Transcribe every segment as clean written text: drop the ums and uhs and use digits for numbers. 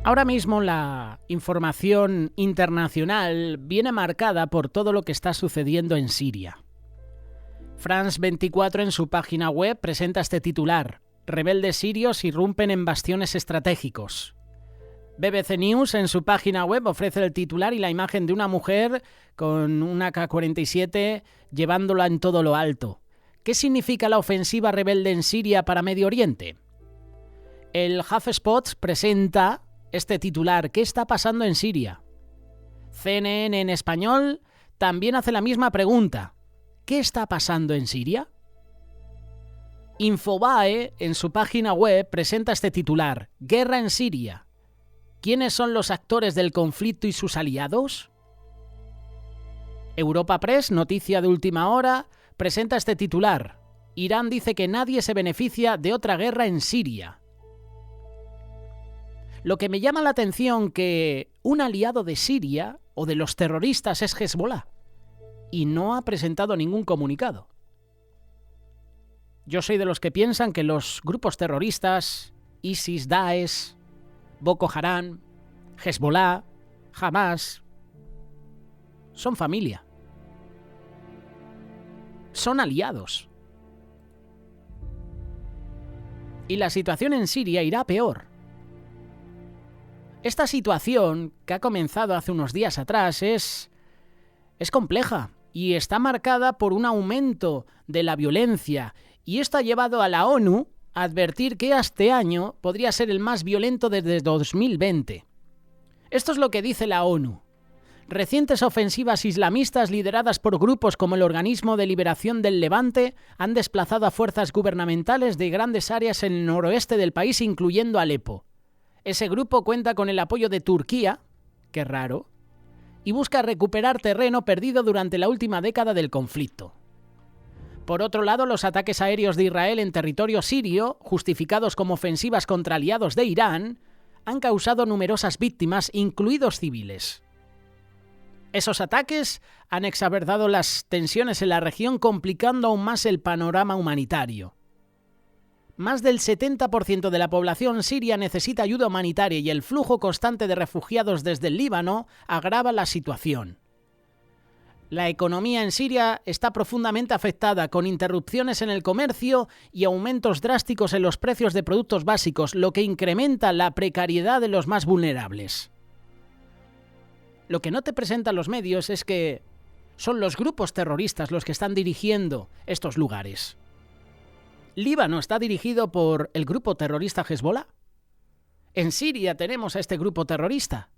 Ahora mismo la información internacional viene marcada por todo lo que está sucediendo en Siria. France 24 en su página web presenta este titular: rebeldes sirios irrumpen en bastiones estratégicos. BBC News en su página web ofrece el titular y la imagen de una mujer con una AK-47 llevándola en todo lo alto. ¿Qué significa la ofensiva rebelde en Siria para Medio Oriente? El HuffPost presenta este titular: ¿qué está pasando en Siria? CNN en español también hace la misma pregunta: ¿qué está pasando en Siria? Infobae en su página web presenta este titular: guerra en Siria. ¿Quiénes son los actores del conflicto y sus aliados? Europa Press, noticia de última hora, presenta este titular: Irán dice que nadie se beneficia de otra guerra en Siria. Lo que me llama la atención que un aliado de Siria o de los terroristas es Hezbollah y no ha presentado ningún comunicado. Yo soy de los que piensan que los grupos terroristas, ISIS, Daesh, Boko Haram, Hezbollah, Hamas, son familia. Son aliados. Y la situación en Siria irá peor. Esta situación, que ha comenzado hace unos días atrás, es compleja y está marcada por un aumento de la violencia, y esto ha llevado a la ONU a advertir que este año podría ser el más violento desde 2020. Esto es lo que dice la ONU. Recientes ofensivas islamistas lideradas por grupos como el Organismo de Liberación del Levante han desplazado a fuerzas gubernamentales de grandes áreas en el noroeste del país, incluyendo Alepo. Ese grupo cuenta con el apoyo de Turquía, qué raro, y busca recuperar terreno perdido durante la última década del conflicto. Por otro lado, los ataques aéreos de Israel en territorio sirio, justificados como ofensivas contra aliados de Irán, han causado numerosas víctimas, incluidos civiles. Esos ataques han exacerbado las tensiones en la región, complicando aún más el panorama humanitario. Más del 70% de la población siria necesita ayuda humanitaria y el flujo constante de refugiados desde el Líbano agrava la situación. La economía en Siria está profundamente afectada, con interrupciones en el comercio y aumentos drásticos en los precios de productos básicos, lo que incrementa la precariedad de los más vulnerables. Lo que no te presentan los medios es que son los grupos terroristas los que están dirigiendo estos lugares. Líbano está dirigido por el grupo terrorista Hezbollah. En Siria tenemos a este grupo terrorista.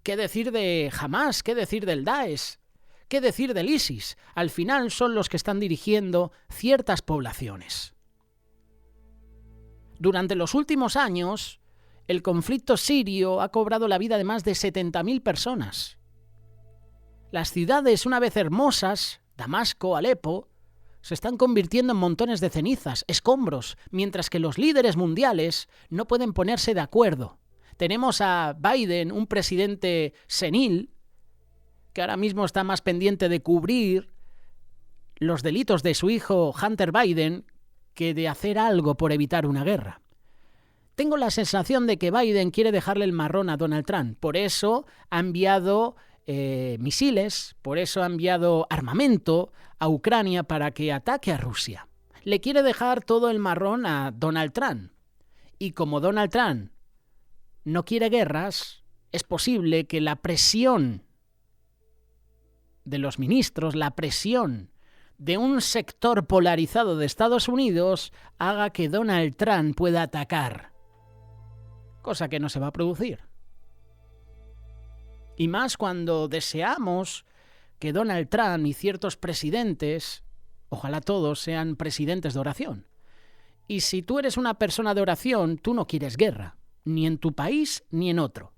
¿Qué decir de Hamas? ¿Qué decir del Daesh? ¿Qué decir del ISIS? Al final son los que están dirigiendo ciertas poblaciones. Durante los últimos años, el conflicto sirio ha cobrado la vida de más de 70.000 personas. Las ciudades, una vez hermosas, Damasco, Alepo, se están convirtiendo en montones de cenizas, escombros, mientras que los líderes mundiales no pueden ponerse de acuerdo. Tenemos a Biden, un presidente senil, que ahora mismo está más pendiente de cubrir los delitos de su hijo Hunter Biden que de hacer algo por evitar una guerra. Tengo la sensación de que Biden quiere dejarle el marrón a Donald Trump. Por eso ha enviado misiles, por eso ha enviado armamento a Ucrania para que ataque a Rusia. Le quiere dejar todo el marrón a Donald Trump. Y como Donald Trump no quiere guerras, es posible que la presión de los ministros, la presión de un sector polarizado de Estados Unidos haga que Donald Trump pueda atacar. Cosa que no se va a producir. Y más cuando deseamos que Donald Trump y ciertos presidentes, ojalá todos, sean presidentes de oración. Y si tú eres una persona de oración, tú no quieres guerra, ni en tu país ni en otro.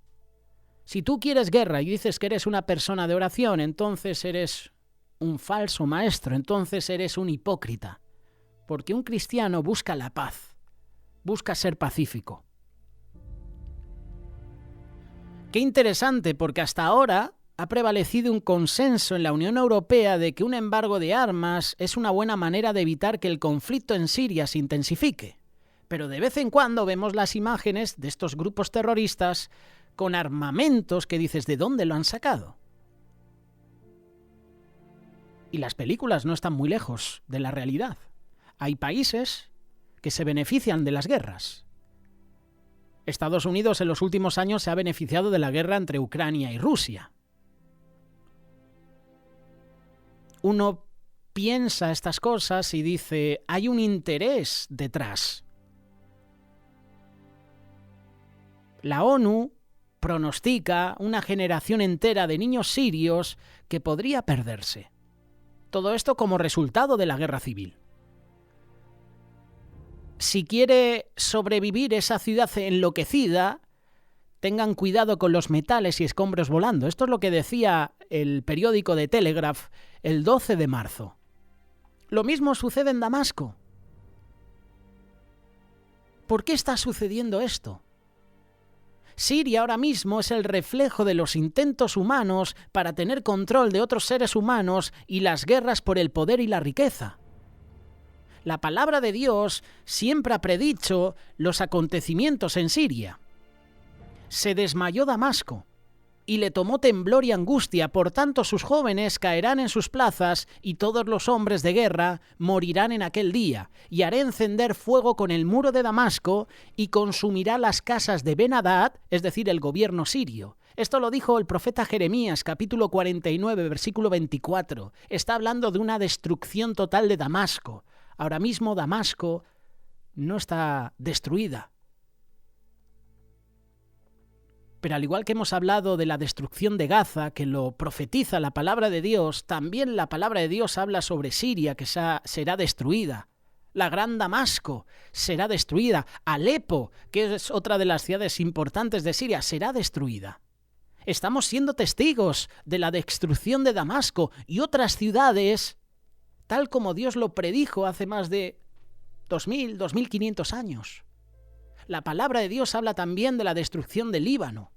Si tú quieres guerra y dices que eres una persona de oración, entonces eres un falso maestro, entonces eres un hipócrita. Porque un cristiano busca la paz, busca ser pacífico. Qué interesante, porque hasta ahora ha prevalecido un consenso en la Unión Europea de que un embargo de armas es una buena manera de evitar que el conflicto en Siria se intensifique. Pero de vez en cuando vemos las imágenes de estos grupos terroristas con armamentos que dices, ¿de dónde lo han sacado? Y las películas no están muy lejos de la realidad. Hay países que se benefician de las guerras. Estados Unidos en los últimos años se ha beneficiado de la guerra entre Ucrania y Rusia. Uno piensa estas cosas y dice, hay un interés detrás. La ONU pronostica una generación entera de niños sirios que podría perderse. Todo esto como resultado de la guerra civil. Si quiere sobrevivir esa ciudad enloquecida, tengan cuidado con los metales y escombros volando. Esto es lo que decía el periódico The Telegraph el 12 de marzo. Lo mismo sucede en Damasco. ¿Por qué está sucediendo esto? Siria ahora mismo es el reflejo de los intentos humanos para tener control de otros seres humanos y las guerras por el poder y la riqueza. La palabra de Dios siempre ha predicho los acontecimientos en Siria. Se desmayó Damasco y le tomó temblor y angustia, por tanto sus jóvenes caerán en sus plazas y todos los hombres de guerra morirán en aquel día, y haré encender fuego con el muro de Damasco y consumirá las casas de Ben-Hadad, es decir, el gobierno sirio. Esto lo dijo el profeta Jeremías, capítulo 49, versículo 24. Está hablando de una destrucción total de Damasco. Ahora mismo Damasco no está destruida. Pero al igual que hemos hablado de la destrucción de Gaza, que lo profetiza la palabra de Dios, también la palabra de Dios habla sobre Siria, que será destruida. La gran Damasco será destruida. Alepo, que es otra de las ciudades importantes de Siria, será destruida. Estamos siendo testigos de la destrucción de Damasco y otras ciudades, tal como Dios lo predijo hace más de 2000, 2500 años. La palabra de Dios habla también de la destrucción de Líbano.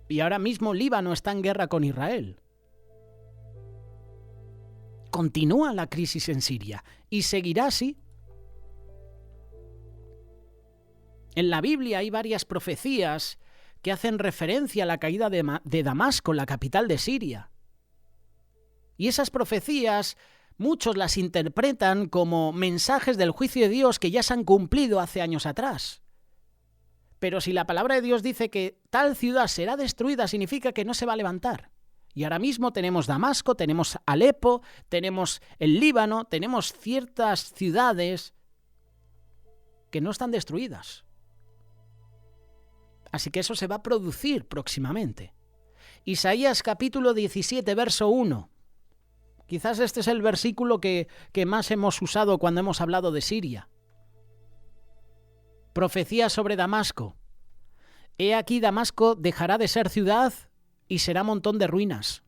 Y ahora mismo Líbano está en guerra con Israel. Continúa la crisis en Siria y seguirá así. En la Biblia hay varias profecías que hacen referencia a la caída de Damasco, la capital de Siria. Y esas profecías muchos las interpretan como mensajes del juicio de Dios que ya se han cumplido hace años atrás. Pero si la palabra de Dios dice que tal ciudad será destruida, significa que no se va a levantar. Y ahora mismo tenemos Damasco, tenemos Alepo, tenemos el Líbano, tenemos ciertas ciudades que no están destruidas. Así que eso se va a producir próximamente. Isaías capítulo 17, verso 1. Quizás este es el versículo que más hemos usado cuando hemos hablado de Siria. Profecía sobre Damasco. He aquí Damasco dejará de ser ciudad y será montón de ruinas.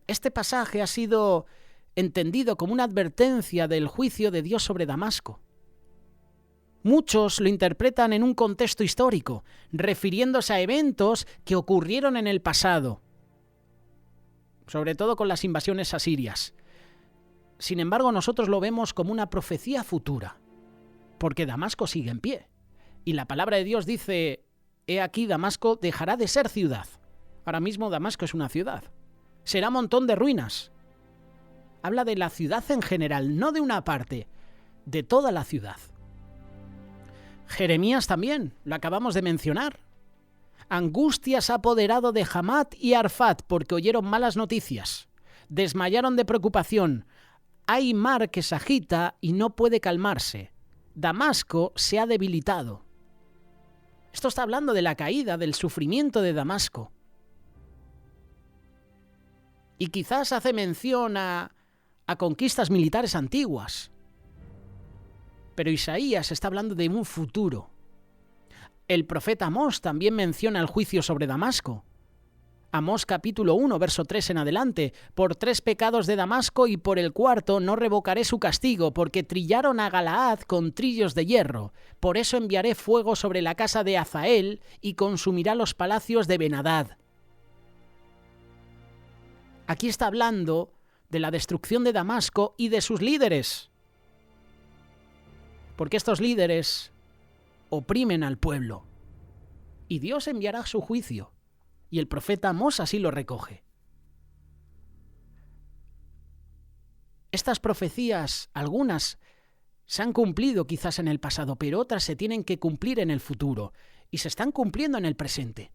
Este pasaje ha sido entendido como una advertencia del juicio de Dios sobre Damasco. Muchos lo interpretan en un contexto histórico, refiriéndose a eventos que ocurrieron en el pasado, sobre todo con las invasiones asirias. Sin embargo, nosotros lo vemos como una profecía futura, porque Damasco sigue en pie. Y la palabra de Dios dice, he aquí Damasco dejará de ser ciudad. Ahora mismo Damasco es una ciudad. Será montón de ruinas. Habla de la ciudad en general, no de una parte, de toda la ciudad. Jeremías también, lo acabamos de mencionar. Angustia se ha apoderado de Hamat y Arfat porque oyeron malas noticias. Desmayaron de preocupación. Hay mar que se agita y no puede calmarse. Damasco se ha debilitado. Esto está hablando de la caída, del sufrimiento de Damasco. Y quizás hace mención a conquistas militares antiguas. Pero Isaías está hablando de un futuro. El profeta Amós también menciona el juicio sobre Damasco. Amós capítulo 1, verso 3 en adelante. Por 3 pecados de Damasco y por el 4 no revocaré su castigo, porque trillaron a Galaad con trillos de hierro. Por eso enviaré fuego sobre la casa de Hazael y consumirá los palacios de Ben-Hadad. Aquí está hablando de la destrucción de Damasco y de sus líderes. Porque estos líderes oprimen al pueblo. Y Dios enviará su juicio. Y el profeta Amós así lo recoge. Estas profecías, algunas, se han cumplido quizás en el pasado, pero otras se tienen que cumplir en el futuro. Y se están cumpliendo en el presente.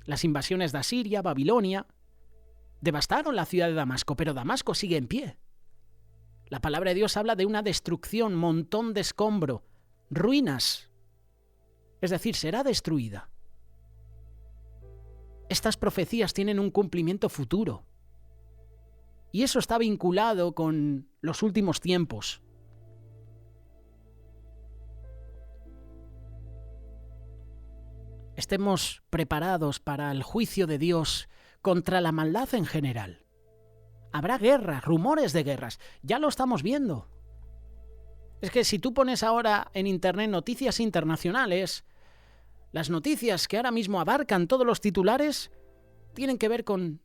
Las invasiones de Asiria, Babilonia, devastaron la ciudad de Damasco, pero Damasco sigue en pie. La palabra de Dios habla de una destrucción, montón de escombro, ruinas. Es decir, será destruida. Estas profecías tienen un cumplimiento futuro. Y eso está vinculado con los últimos tiempos. Estemos preparados para el juicio de Dios contra la maldad en general. Habrá guerras, rumores de guerras. Ya lo estamos viendo. Es que si tú pones ahora en internet noticias internacionales, las noticias que ahora mismo abarcan todos los titulares tienen que ver con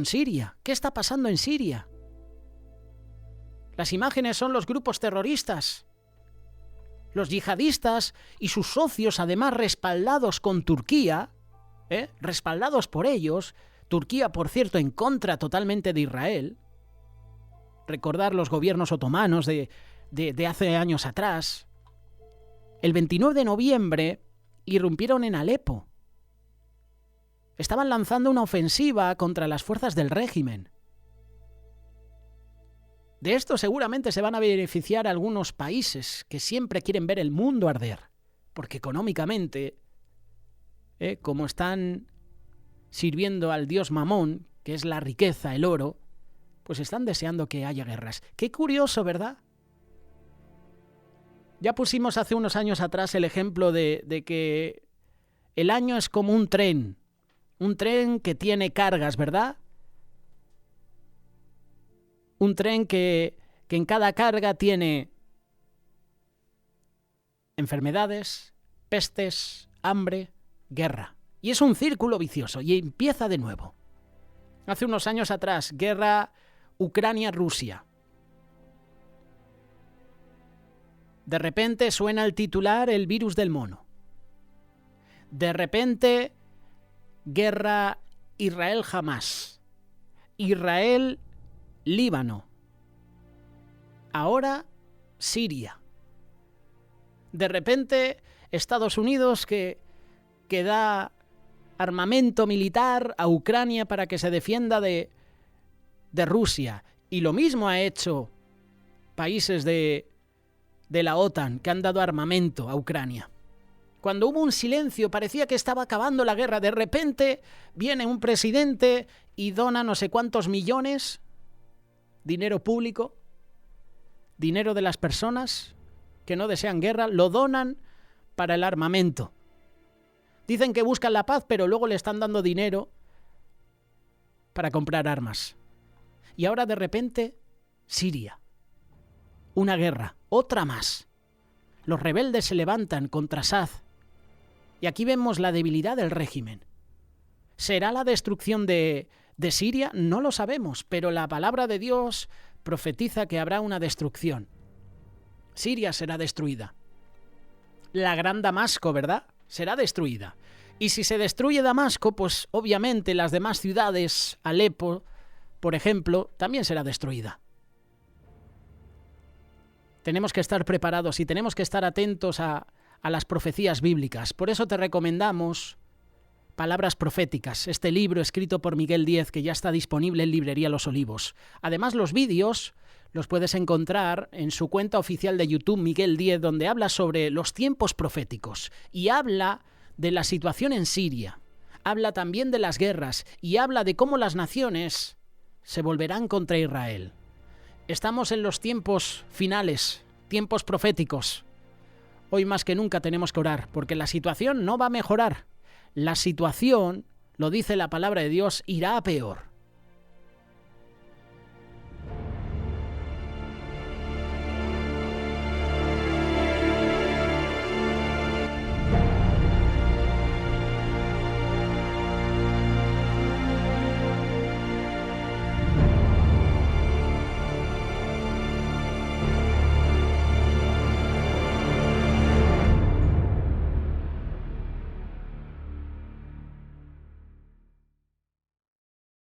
Siria. ¿Qué está pasando en Siria? Las imágenes son los grupos terroristas, los yihadistas y sus socios, además respaldados con Turquía, respaldados por ellos. Turquía, por cierto, en contra totalmente de Israel. Recordar los gobiernos otomanos de hace años atrás. El 29 de noviembre irrumpieron en Alepo. Estaban lanzando una ofensiva contra las fuerzas del régimen. De esto seguramente se van a beneficiar algunos países que siempre quieren ver el mundo arder, porque económicamente, como están sirviendo al dios Mamón, que es la riqueza, el oro, pues están deseando que haya guerras. Qué curioso, ¿verdad? Ya pusimos hace unos años atrás el ejemplo de que el año es como un tren que tiene cargas, ¿verdad? Un tren que en cada carga tiene enfermedades, pestes, hambre, guerra. Y es un círculo vicioso y empieza de nuevo. Hace unos años atrás, guerra Ucrania-Rusia. De repente suena el titular el virus del mono. De repente, guerra Israel-Hamás. Israel-Líbano. Ahora, Siria. De repente, Estados Unidos que da armamento militar a Ucrania para que se defienda de Rusia. Y lo mismo ha hecho países de la OTAN que han dado armamento a Ucrania. Cuando hubo un silencio, parecía que estaba acabando la guerra. De repente viene un presidente y dona no sé cuántos millones, dinero público, dinero de las personas que no desean guerra, lo donan para el armamento. Dicen que buscan la paz, pero luego le están dando dinero para comprar armas. Y ahora de repente, Siria. Una guerra, otra más. Los rebeldes se levantan contra Asad. Y aquí vemos la debilidad del régimen. ¿Será la destrucción de Siria? No lo sabemos, pero la palabra de Dios profetiza que habrá una destrucción. Siria será destruida. La gran Damasco, ¿verdad? Será destruida. Y si se destruye Damasco, pues obviamente las demás ciudades, Alepo, por ejemplo, también será destruida. Tenemos que estar preparados y tenemos que estar atentos a las profecías bíblicas. Por eso te recomendamos Palabras Proféticas, este libro escrito por Miguel Díez que ya está disponible en Librería Los Olivos. Además, los vídeos los puedes encontrar en su cuenta oficial de YouTube, Miguel Díez, donde habla sobre los tiempos proféticos y habla de la situación en Siria. Habla también de las guerras y habla de cómo las naciones se volverán contra Israel. Estamos en los tiempos finales, tiempos proféticos. Hoy más que nunca tenemos que orar, porque la situación no va a mejorar. La situación, lo dice la palabra de Dios, irá a peor.